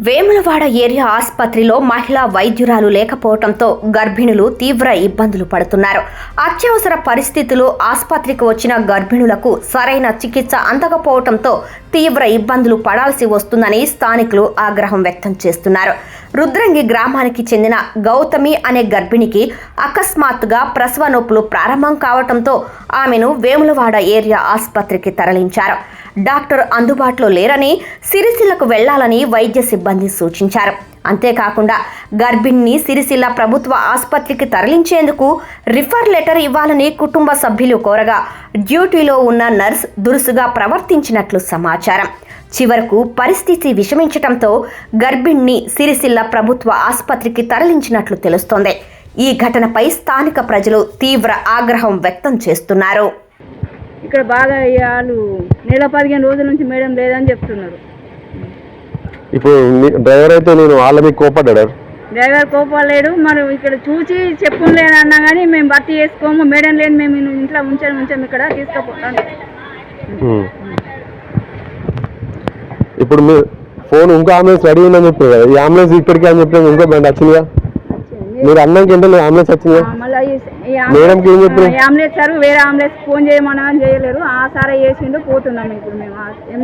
Vemulawada area ఆసుపత్రిలో మహిళా వైద్యురాలు లేకపోవడంతో గర్భిణులు తీవ్ర ఇబ్బందులు పడుతున్నారు. అత్యవసర పరిస్థితుల్లో ఆసుపత్రికి వచ్చిన గర్భిణులకు సరైన చికిత్స అందకపోవడంతో తీవ్ర ఇబ్బందులు పడాల్సి వస్తుందని స్థానికులు ఆగ్రహం వ్యక్తం చేస్తున్నారు. రుద్రంగి గ్రామానికి చెందిన గౌతమి అనే గర్భిణికి అకస్మాత్తుగా ప్రసవ నొప్పులు ప్రారంభం కావడంతో ఆమెను వేములవాడ ఏరియా ఆసుపత్రికి తరలించారు. డాక్టర్ అందుబాటులో లేరని, సిరిసిల్లకు వెళ్లాలని వైద్య సిబ్బంది సూచించారు. అంతేకాకుండా గర్భిణిని సిరిసిల్ల ప్రభుత్వ ఆసుపత్రికి తరలించేందుకు రిఫర్ లెటర్ ఇవ్వాలని కుటుంబ సభ్యులు కోరగా డ్యూటీలో ఉన్న నర్స్ దురుసుగా ప్రవర్తించినట్లు సమాచారం. చివరకు పరిస్థితి విషమించడంతో గర్భిణిని సిరిసిల్ల ప్రభుత్వ ఆసుపత్రికి తరలించినట్లు తెలుస్తోంది. ఈ ఘటనపై స్థానిక ప్రజలు తీవ్ర ఆగ్రహం వ్యక్తం చేస్తున్నారు. ఇక్కడ బాగా వాళ్ళు నెల 15 రోజుల నుంచి మేడం లేదని చెప్తున్నారు. ఇప్పుడు డ్రైవర్ అయితే నేను వాళ్ళ మీద కోపడ్డా. డ్రైవర్ కోపలేడు. మరి ఇక్కడ చూసి చెప్పులేని అన్నా కానీ మేము భర్తీ చేసుకోము, మేడం లేని మేము ఇంట్లో ఉంచాము ఇక్కడ తీసుకుపోతాను. ఇప్పుడు మీరు ఫోన్ ఇంకో అంబులెన్స్ రెడీ ఉందని చెప్పారు కదా, ఈ అంబులెన్స్ ఇక్కడికి అని చెప్పి ఇంకో బండి వచ్చిందిగా. మీరు అన్నాక ఏంటో అంబులెన్స్ వచ్చిందిగా. మేడంకి ఏం చెప్పారు? అంబులెన్స్ సార్ వేరే అంబులెన్స్ ఫోన్ చేయమన్నా చేయలేరు. ఆ సారే చేసిండు, పోతున్నాము ఇప్పుడు మేము.